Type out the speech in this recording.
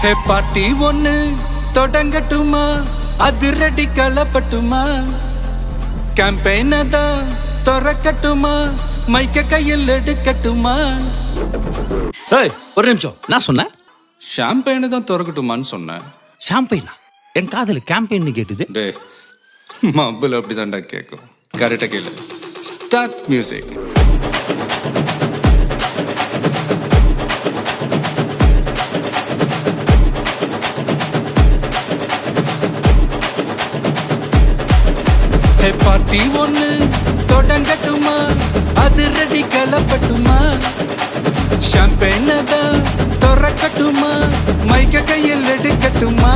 ஹே party ஒண்ணு தொடங்கட்டுமா, அதிரடி கலப்பட்டுமா, கேம்பெயினை தான் திறக்கட்டுமா, மைக்க கையில் எடுக்கட்டுமா. ஏய் ஒரு நிமிஷம், நான் சொன்னேன் ஷாம்பெயினை தான் திறக்கட்டுமான்னு சொன்னேன். ஷாம்பெயினா? என் காதல் கேம்பெயின் கேட்டுது. டே மబ్బுல அப்படிதான்டா கேட்கும். கரெக்டாக கேளு. Start music. பார்ட்டி ஒண்ணு தொடங்கட்டுமா, அதிரடி கலப்பட்டுமா, ஷாம்பெயினை தான் திறக்கட்டுமா, மைக்க கையில் எடுக்கட்டுமா.